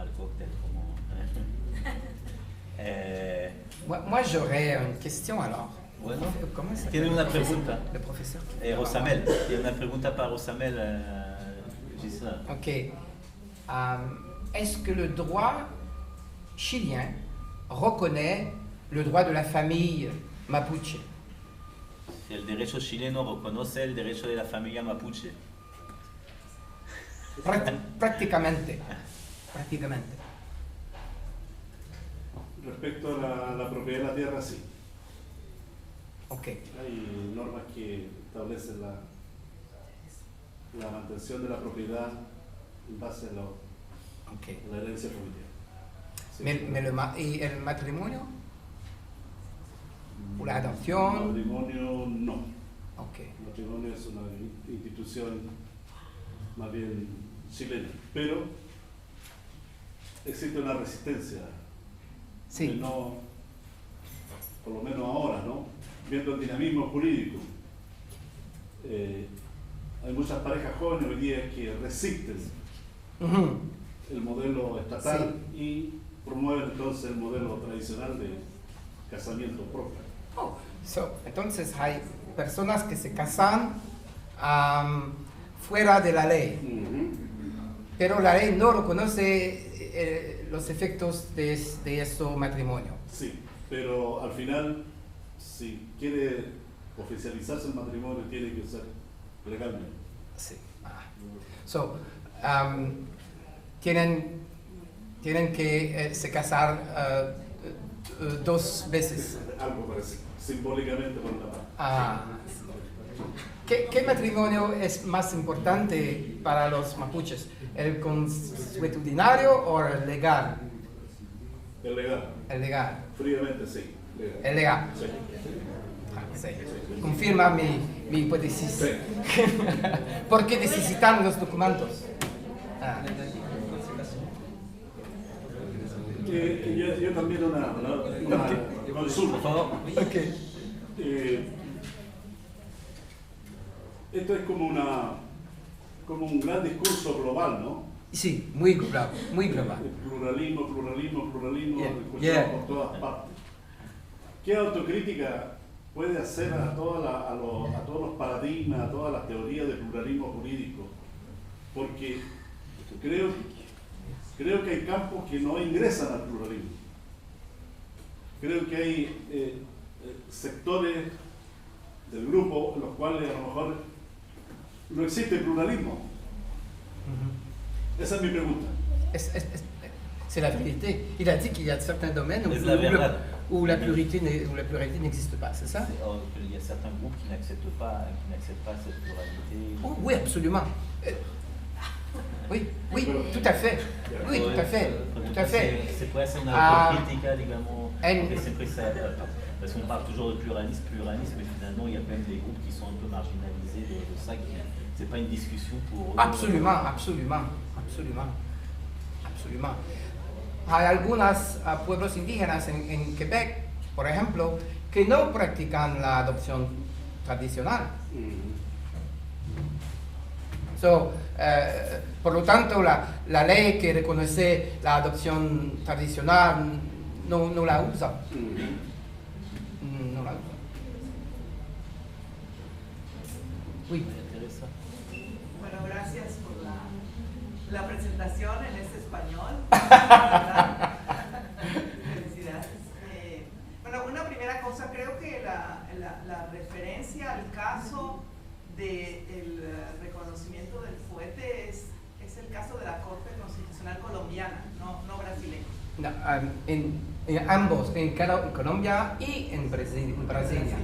tomar el cóctel como... Moi, j'aurais une question alors. Bueno, ¿Cómo se tiene una pregunta. Le profesor. Rosamel, tiene una pregunta para Rosamel, Gisela. Ok. Est-ce que le droit chilien reconnaît le droit de la famille mapuche? Si el derecho chileno reconoce el derecho de la familia mapuche. Prácticamente. Respecto a la propiedad de la tierra, sí. Ok. Hay normas que establecen la mantención de la propiedad en base a la herencia familiar. Sí. ¿Y el matrimonio? ¿O la adopción? El matrimonio no. Ok. El matrimonio es una institución más bien chilena, pero existe una resistencia. Sí. Que no, por lo menos ahora, ¿no? Viendo el dinamismo jurídico, hay muchas parejas jóvenes hoy día que resisten el modelo estatal y promueven entonces el modelo tradicional de casamiento propio. Entonces hay personas que se casan fuera de la ley, pero la ley no reconoce los efectos de ese matrimonio. Sí, pero al final, si quiere oficializarse el matrimonio, tiene que ser legalmente. Sí. Tienen que se casar 2 veces. Algo parecido, simbólicamente por una parte. ¿Qué matrimonio es más importante para los mapuches? ¿El consuetudinario o el legal? El legal. El legal. Fríamente sí. Legal. El legal. Sí. Sí. Confirma mi hipótesis. Sí. ¿Por qué necesitan los documentos? Yo también una consulta. Por favor. Okay. Esto es como un gran discurso global, ¿no? Sí, muy global. El pluralismo, Yeah. escuchado por todas partes. ¿Qué autocrítica puede hacer a todos los paradigmas, a todas las teorías de pluralismo jurídico? Porque creo que hay campos que no ingresan al pluralismo. Creo que hay sectores del grupo en los cuales a lo mejor no existe pluralismo. Esa es mi pregunta. C'est la vérité. Il a dit qu'il y a certains domaines où la pluralité n'existe pas, c'est ça? Il y a certains groupes qui n'acceptent pas cette pluralité. Oh, oui, absolument. Oui, tout à fait. Oui, tout à fait. Se puede hacer una autocrítica, digamos, porque siempre parce qu'on parle toujours de pluralisme, mais finalement il y a quand même des groupes qui sont un peu marginalisés de ça, c'est pas une discussion pour eux. Absolument. Hay algunos pueblos indígenas en Quebec, por ejemplo, que no practican la adopción tradicional. Por lo tanto, la ley que reconoce la adopción tradicional no la usa. No la usa. Oui. Bueno, gracias por la presentación en este español. Felicidades. Bueno, una primera cosa, creo que la referencia al caso del reconocimiento del fuete es el caso de la Corte Constitucional colombiana, no brasileña. No, en ambos, en Colombia y en Brasil.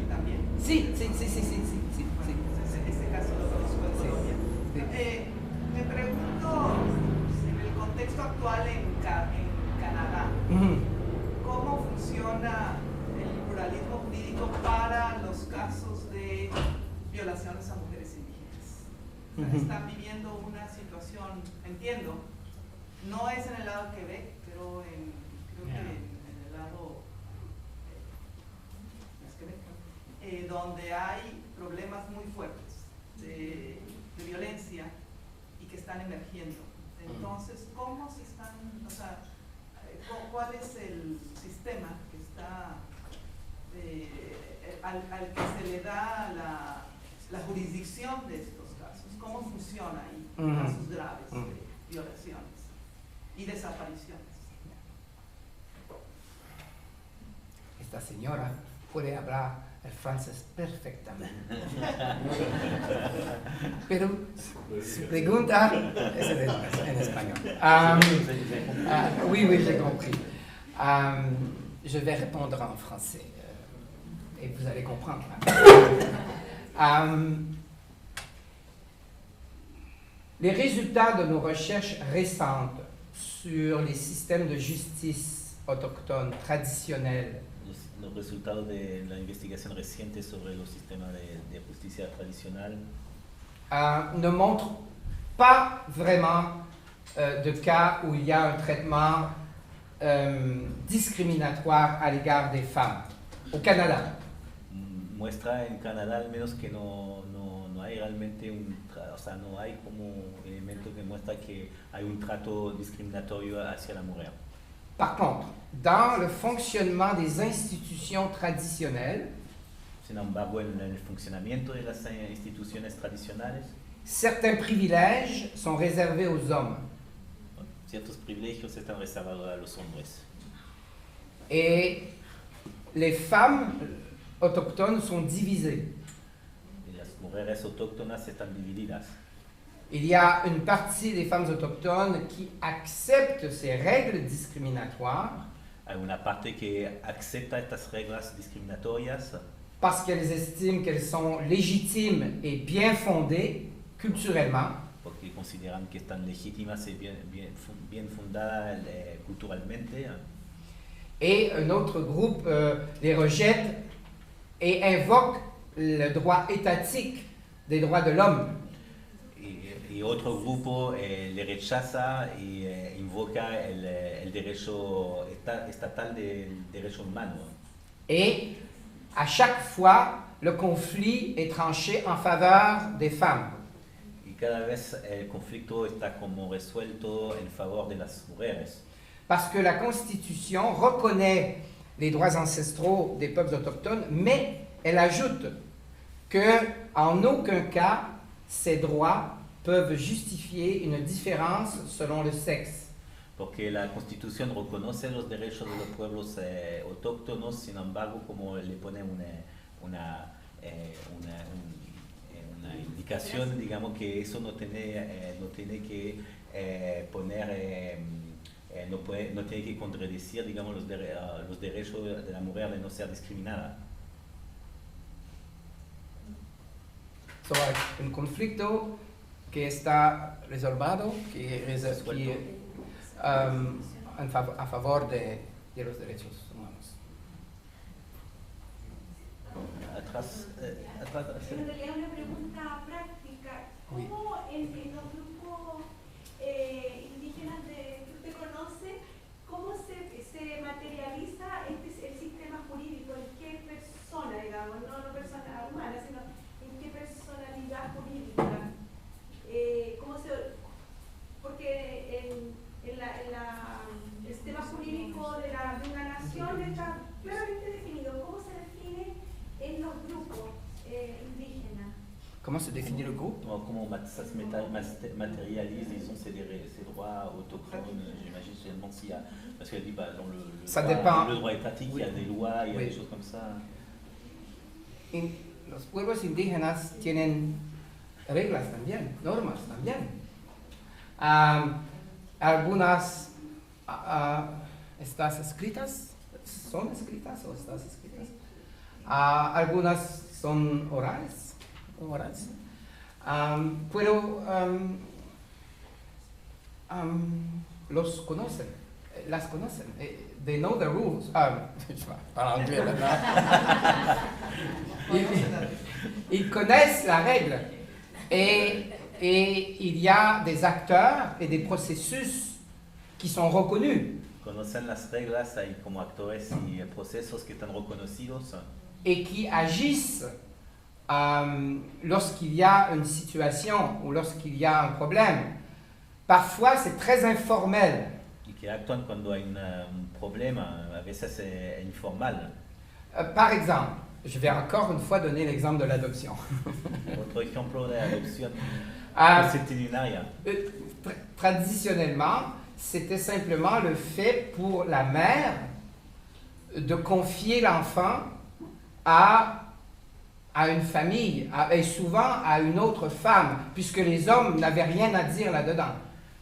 También. Sí. Este caso lo conozco en Colombia. Sí. Me pregunto, en el contexto actual en Canadá, ¿cómo funciona el pluralismo jurídico para los casos de violaciones a mujeres indígenas? Están viviendo una situación, entiendo, no es en el lado de Quebec, pero creo que en el lado Quebec, donde hay problemas muy fuertes de violencia y que están emergiendo. Entonces, ¿cómo se están, o sea, cuál es el sistema que está, al que se le da la jurisdicción de estos casos? ¿Cómo funciona ahí en casos graves de violaciones y desapariciones? Esta señora puede hablar el francés perfectamente. Pero su pregunta es en español. Oui, j'ai compris. Je vais répondre en français et vous allez comprendre. Les résultats de nos recherches récentes sur les systèmes de justice autochtones traditionnels los resultados de la investigación reciente sobre los sistemas de justicia tradicional ne montrent pas vraiment de cas où il y a un traitement discriminatoire à l'égard des femmes au Canada. Muestra en Canadá al menos que no hay realmente o sea, no hay como elemento que muestra que hay un trato discriminatorio hacia la mujer. Par contre, dans le fonctionnement des institutions traditionnelles, sin embargo, en el funcionamiento de las instituciones tradicionales, certains privilèges sont réservés aux hommes. Ciertos privilegios están reservados a los hombres. Et les femmes autochtones sont divisées. Y las mujeres autóctonas están divididas. Il y a une partie des femmes autochtones qui acceptent ces règles discriminatoires. Hay una parte que acepta estas reglas discriminatorias parce qu'elles estiment qu'elles sont légitimes et bien fondées culturellement. Porque consideran que están legítimas y bien fundadas culturalmente. Et un autre groupe les rejette et invoque le droit étatique des droits de l'homme. Y otro grupo le rechaza y invoca el derecho estatal del derecho humano. Et à chaque fois, le conflit est tranché en faveur des femmes. Y cada vez el conflicto está como resuelto en favor de las mujeres. Parce que la Constitution reconnaît les droits ancestraux des peuples autochtones, mais elle ajoute que, en aucun cas, ces droits peuvent justifier une différence selon le sexe. Porque la Constitución reconoce los derechos de los pueblos autóctonos, sin embargo, como le pone una indicación, digamos que eso no tiene que poner, no tiene que contradecir, digamos, los derechos de la mujer de no ser discriminada. So, hay un conflicto que está resolvido, a favor de los derechos humanos. Atrás. En realidad una pregunta práctica. ¿Cómo en los grupos indígenas que usted conoce, cómo se materializa el sistema jurídico? ¿En qué persona, digamos, no persona humana, sino en qué personalidad jurídica? Porque el sistema jurídico de una nación está claramente definido. ¿Cómo se define en los grupos indígenas? Comment se définit le groupe? Comment ça se matérialise, disons, ces droits autochtones, j'imagine seulement s'il y a... Parce qu'elle dit, bah, dans le droit étatique, il y a des lois, il y a des choses comme ça. Los pueblos indígenas tienen reglas también, normas también. Algunas ¿estás escritas? ¿Son escritas o estás escritas? Algunas son orales. Pero los conocen, las conocen. They know the rules. Para anglais, ¿verdad? Ils connaissent la règle. Et il y a des acteurs et des processus qui sont reconnus. Conocen las reglas, hay como actores y procesos que están reconocidos. Et qui agissent lorsqu'il y a une situation ou lorsqu'il y a un problème Parfois, c'est très informel. Y que actúan cuando hay un problema, a veces es informal. Par exemple, je vais encore une fois donner l'exemple de l'adoption. Otro ejemplo de adopción Ah, constitucionaria. Traditionnellement, c'était simplement le fait pour la mère de confier l'enfant à une famille, et souvent à une autre femme, puisque les hommes n'avaient rien à dire là-dedans.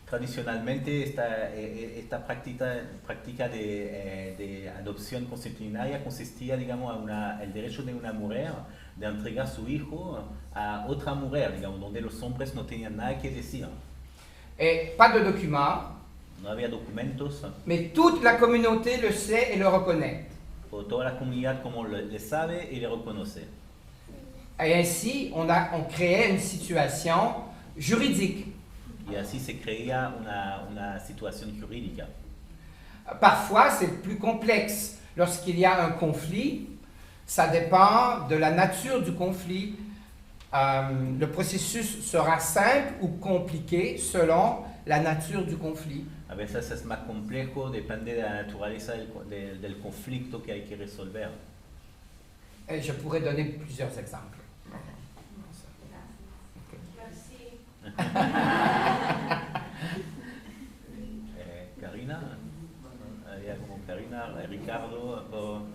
Tradicionalmente esta práctica de adopción constitucionaria consistía, digamos, el derecho de una mujer de entregar su hijo a otra mujer, digamos, donde los hombres no tenían nada que decir. Et pas de documents, No había documentos, mais toute la communauté le sait et le reconnaît. pero toda la comunidad como le sabe y le reconoce. Et ainsi, on créait une situation juridique. Y así se creía una situación jurídica. Parfois, c'est plus complexe. Lorsqu'il y a un conflit, ça dépend de la nature du conflit. Le processus sera simple ou compliqué selon la nature du conflit. A veces es más complejo, depende de la naturaleza del conflicto que hay que resolver. Et je pourrais donner plusieurs exemples. Karina, había como Karina, Ricardo,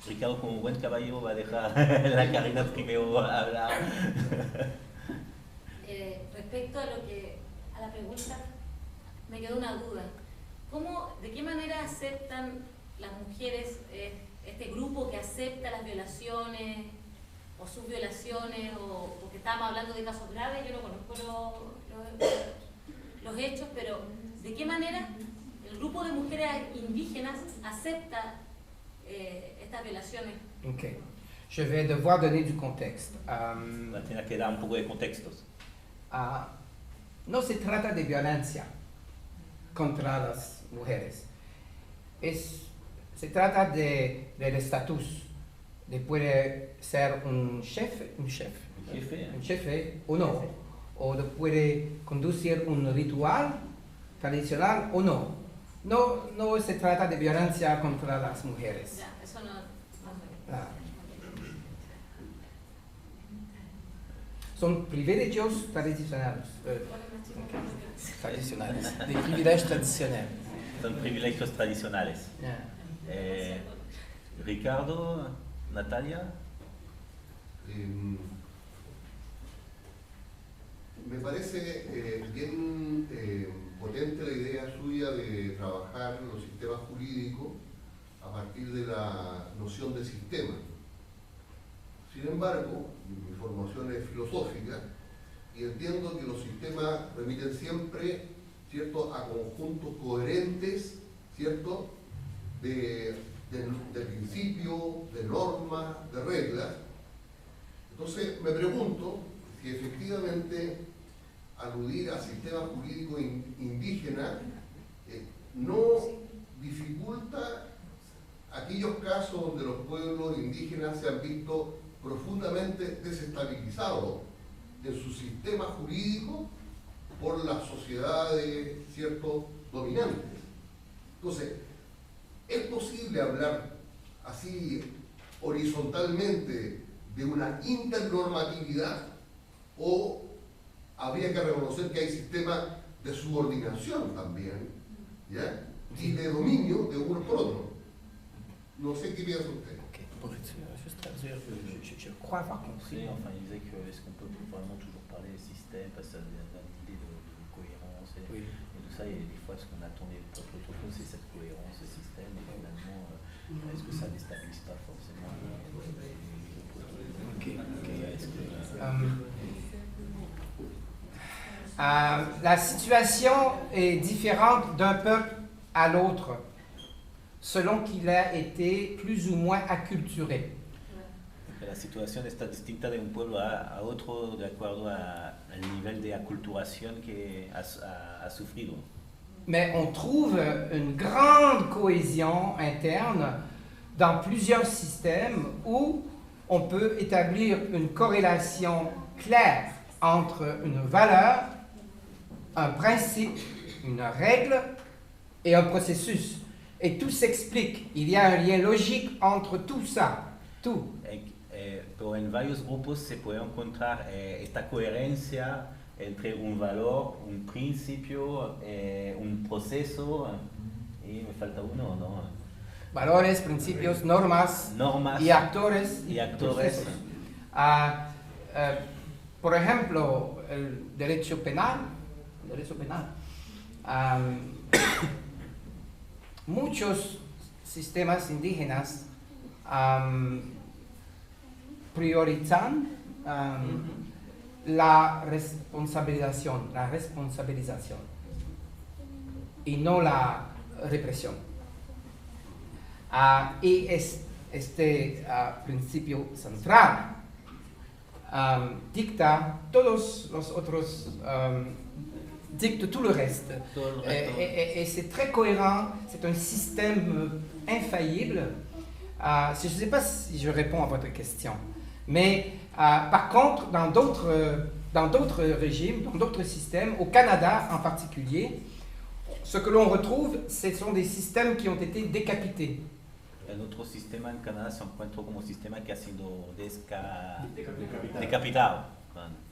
Ricardo como buen caballo va a dejar la Karina primero hablar. Respecto a la pregunta, me quedó una duda. ¿De qué manera aceptan las mujeres este grupo que acepta las violaciones o sus violaciones, porque estábamos hablando de casos graves? Yo no conozco los hechos, pero ¿de qué manera el grupo de mujeres indígenas acepta estas violaciones? Ok. Je vais devoir donner du contexte. Va a tener que dar un poco de contextos. No se trata de violencia contra las mujeres. Se trata del estatus. Puede ser un jefe o no. O puede conducir un ritual tradicional o no. No se trata de violencia contra las mujeres. Ya, eso no. Son privilegios tradicionales. Des privilèges traditionnels. Son privilegios tradicionales. Yeah. Ricardo, Natalia. Me parece bien potente la idea suya de trabajar los sistemas jurídicos a partir de la noción de sistema. Sin embargo, mi formación es filosófica y entiendo que los sistemas remiten siempre, ¿cierto?, a conjuntos coherentes, ¿cierto?, de principios, de normas, de reglas. Entonces me pregunto si efectivamente aludir a sistemas jurídicos indígenas no dificulta aquellos casos donde los pueblos indígenas se han visto profundamente desestabilizados en su sistema jurídico por las sociedades, ¿cierto?, dominantes. Entonces, ¿es posible hablar así horizontalmente de una internormatividad o habría que reconocer que hay sistemas de subordinación también, ¿ya?, y de dominio de uno por otro? No sé qué piensa usted. Okay. Pour juste traduire, je crois avoir compris. Enfin, il disait que est-ce qu'on peut vraiment toujours parler des systèmes parce que ça donne une idée de cohérence et tout ça, et des fois ce qu'on attend des peuples autochtones c'est cette cohérence, ce système, et finalement est-ce que ça déstabilise pas forcément la situation est différente d'un peuple à l'autre selon qu'il a été plus ou moins acculturé. La situación está distinta de un pueblo a otro de acuerdo al nivel de aculturación que ha sufrido. Mais on trouve une grande cohésion interne dans plusieurs systèmes où on peut établir une corrélation claire entre une valeur un principe, une règle et un processus. Et tout s'explique. Il y a un lien logique entre tout ça. Tout. Pero en varios grupos se puede encontrar esta coherencia entre un valor, un principio, un proceso, y me falta uno, ¿no? Valores, principios, normas y actores. Por ejemplo, el derecho penal. Muchos sistemas indígenas priorizan la responsabilización y no la represión. Y este principio central dicta todos los otros, dicte tout le reste. Et c'est très cohérent, c'est un système infaillible. Je ne sais pas si je réponds à votre question, mais par contre, dans d'autres régimes, dans d'autres systèmes, au Canada en particulier, ce que l'on retrouve, ce sont des systèmes qui ont été décapités. En otro sistema en Canadá se encuentra como sistema que ha sido decapitado.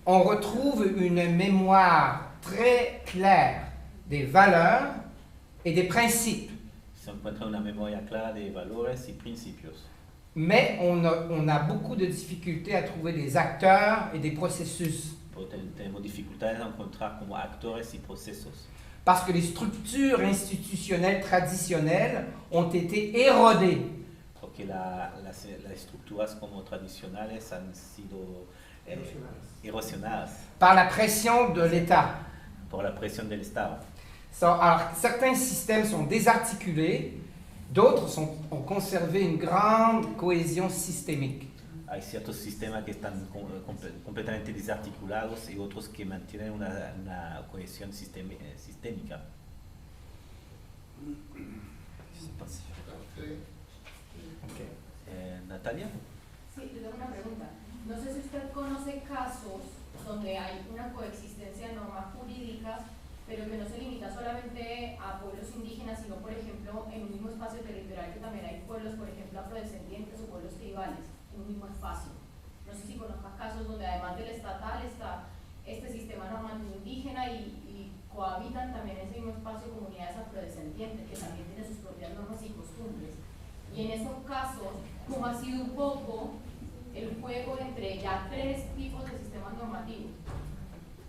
On retrouve une mémoire très claire des valeurs et des principes. Se encuentra una memoria clara de valores y principios. Mais on a beaucoup de difficultés à trouver des acteurs et des processus. Tenemos dificultades a encontrar como actores y procesos. Parce que les structures institutionnelles traditionnelles ont été érodées. Porque las estructuras como tradicionales han sido erosionadas. Par la pression de l'État. Por la presión del Estado. Alors, certains systèmes sont désarticulés, d'autres ont conservé une grande cohésion systémique. Hay ciertos sistemas que están completamente desarticulados y otros que mantienen una cohesión sistémica. Natalia. Sí, te tengo una pregunta. No sé si usted conoce casos donde hay una coexistencia de normas jurídicas, pero que no se limita solamente a pueblos indígenas, sino, por ejemplo, en un mismo espacio territorial que también hay pueblos, por ejemplo, afrodescendientes o pueblos tribales, en un mismo espacio. No sé si conozcas casos donde además del estatal está este sistema normativo indígena y cohabitan también en ese mismo espacio comunidades afrodescendientes que también tienen sus propias normas y costumbres. Y en esos casos, ¿cómo ha sido un poco el juego entre ya tres tipos de sistemas normativos?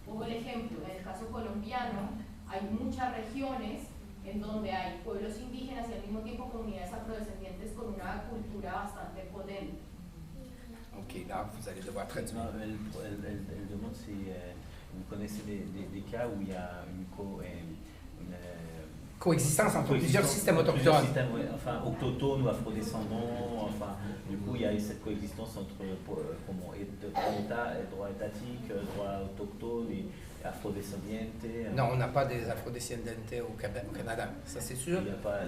Pongo el ejemplo, en el caso colombiano hay muchas regiones en donde hay pueblos indígenas y al mismo tiempo comunidades afrodescendientes con una cultura bastante potente. Ok, là, vous allez devoir traduire. Elle demande si vous connaissez des cas où il y a une coexistence entre plusieurs systèmes autochtones. Enfin, autochtones ou afrodescendants, enfin, du coup, il y a cette coexistence entre droit étatique, droit autochtone et afrodescendientes. Non, on n'a pas des afrodescendientes au Canada, ça c'est sûr. Il n'y a pas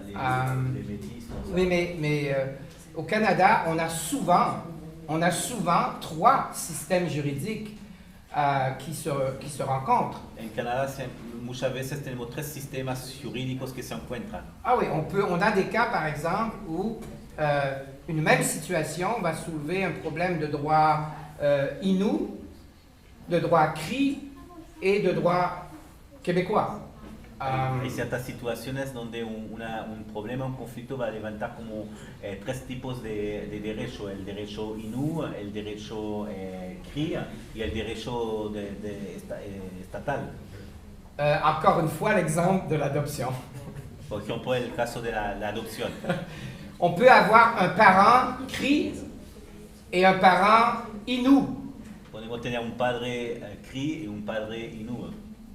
les métis. Oui, mais au Canada, on a souvent trois systèmes juridiques qui se rencontrent. En Canadá muchas veces tenemos tres sistemas jurídicos que se encuentran. Ah oui, on a des cas par exemple où une même situation va soulever un problème de droit inou, de droit cri et de droit québécois. Hay ciertas situaciones donde un problema, un conflicto va a levantar como tres tipos de derecho: el derecho inú, el derecho cri y el derecho estatal. Encore une fois, l'exemple de l'adoption. Por ejemplo, el caso de la adopción. On peut avoir un parent cri et un parent inou. Podemos tener un padre cri y un padre inú.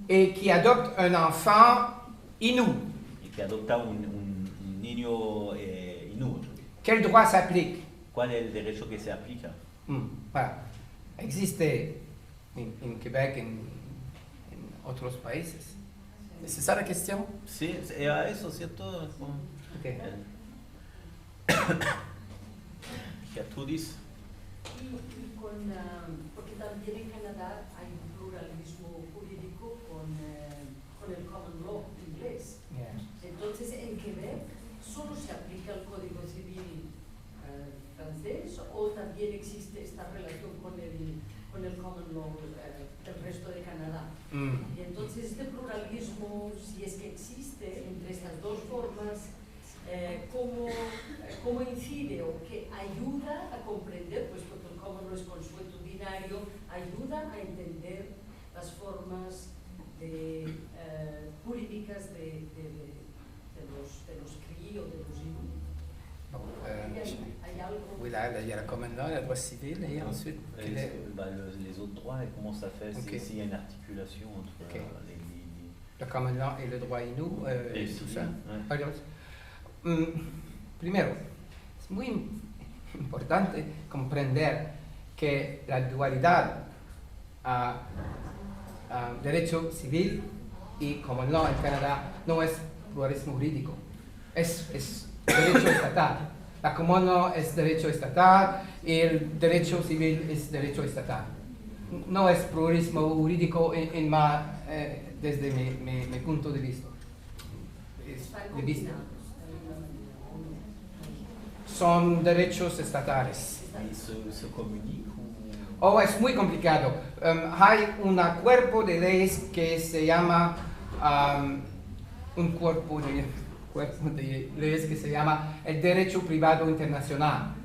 Et qui adopte un enfant inou. Y que adopta un niño inú. Quel droit s'applique? ¿Cuál es el derecho que se aplica? Voilà. Existe en Québec, en otros países. ¿Es esa la cuestión? Sí, era eso, ¿cierto? Okay. Gertrudis. Porque también en Canadá hay un pluralismo jurídico con con el common law inglés. Entonces, en Quebec solo se aplica el Código Civil francés, o también existe esta relación con el common law del resto de Canadá. Y entonces este pluralismo, si es que existe entre estas dos formas, ¿cómo incide o qué ayuda a comprender, puesto que el common law es consuetudinario, ayuda a entender las formas jurídicas de los Cree o de los Inuit? Oui, là, il y a la common law, la droit civil, et ensuite... les autres droits, et comment ça fait, s'il y a une articulation entre les... Le common law et le droit Innu, et tout ça. Ouais. Primero, es muy importante comprender que la dualidad a derecho civil y common law en Canadá no es pluralismo jurídico, es derecho estatal. La common law es derecho estatal y el derecho civil es derecho estatal. No es pluralismo jurídico desde mi punto de vista. Son derechos estatales. ¿Y se comunican? Oh, es muy complicado. Hay un cuerpo de leyes que se llama un cuerpo de leyes que se llama el derecho privado internacional.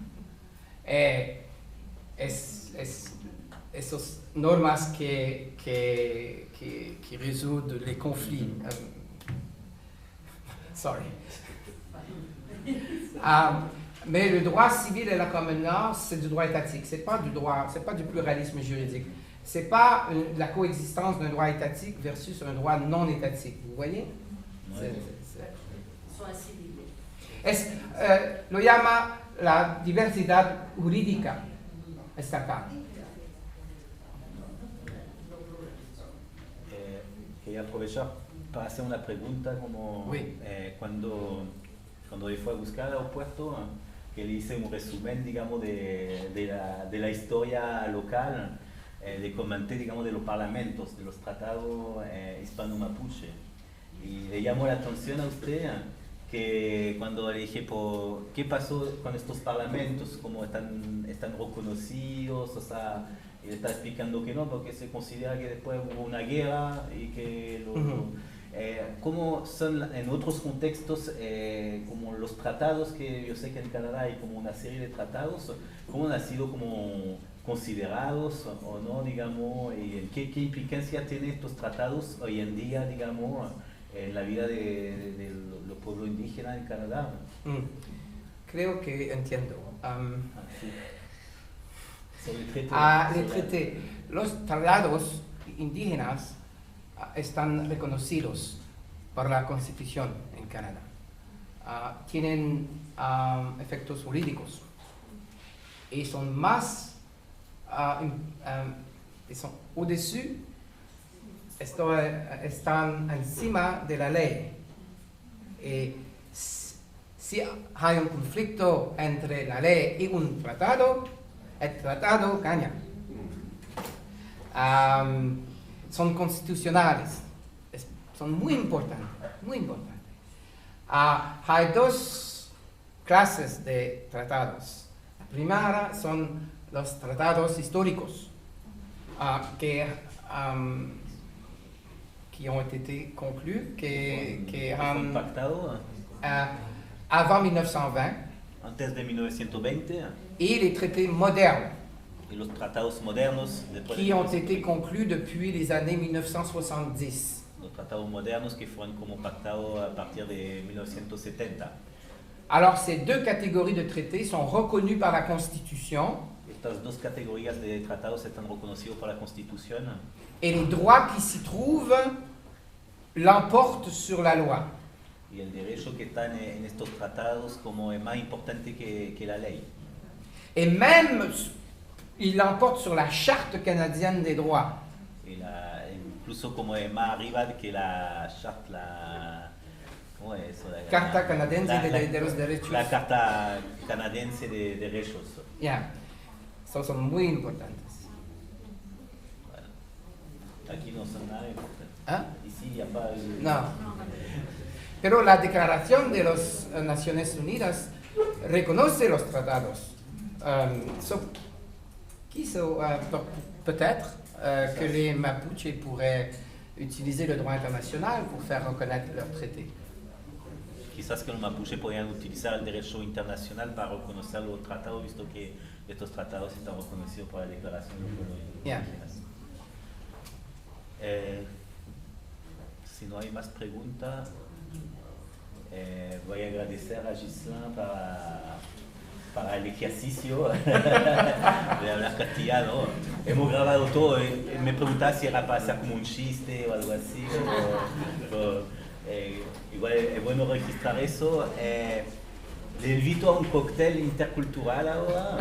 Esas normas que resuelven los conflictos. Sorry. Mais le droit civil et la common law, c'est du droit étatique, c'est pas du pluralisme juridique. C'est pas la coexistence d'un droit étatique versus un droit non étatique. Vous voyez? Lo llama la diversidad jurídica estatal. Quería aprovechar para hacer una pregunta como cuando yo fui a buscar el aeropuerto, que le hice un resumen, digamos, de la historia local, le comenté, digamos, de los parlamentos, de los tratados hispano-mapuche. Y le llamó la atención a usted que cuando le dije, ¿qué pasó con estos parlamentos? ¿Cómo están reconocidos? O sea, él está explicando que no, porque se considera que después hubo una guerra y que ¿cómo son en otros contextos, como los tratados, que yo sé que en Canadá hay como una serie de tratados, cómo han sido como considerados o no, digamos, y qué implicancia tienen estos tratados hoy en día, digamos, en la vida de los pueblos indígenas en Canadá? Creo que entiendo. Les traités. Los tratados indígenas están reconocidos por la Constitución en Canadá. Tienen efectos jurídicos y son más, son au-dessus, están encima de la ley. Y si hay un conflicto entre la ley y un tratado, el tratado gana. Son constitucionales, son muy importantes, muy importantes. Hay dos clases de tratados. La primera son los tratados históricos que ont été conclus, que han pactado avant 1920. Antes de 1920. Et les traités modernes. Y los tratados modernos qui ont été conclus depuis les années 1970. Los tratados modernos que fueron como pactados a partir de 1970. Alors ces deux catégories de traités sont reconnues par la Constitution. Estas dos categorías de tratados están reconocidos por la Constitución. Et les droits qui s'y trouvent l'emportent sur la loi. Y el derecho que está en estos tratados como es más importante que la ley. Et même il l'emporte sur la Charte canadienne des droits. Incluso como es más arriba que la charte, ¿cómo es eso? Carta canadiense de los derechos. La Carta canadiense de derechos. Ya, son muy importantes. Bueno, aquí no son nada importantes. ¿Ah? ici, il n'y a pas... No. Pero la Declaración de las Naciones Unidas reconoce los tratados. Peut-être que les Mapuches pourraient utiliser le droit international pour faire reconnaître leurs traités. Quizás que los mapuches podrían utilizar el derecho internacional para reconocer los tratados, visto que estos tratados están reconocidos por la Declaración de los Pueblos Indígenas. Si no hay más preguntas, voy a agradecer a Ghislain para el ejercicio de hablar castellano. Hemos grabado todo, me preguntaba si era para hacer como un chiste o algo así. Igual es bueno registrar eso. Le invito a un cóctel intercultural ahora.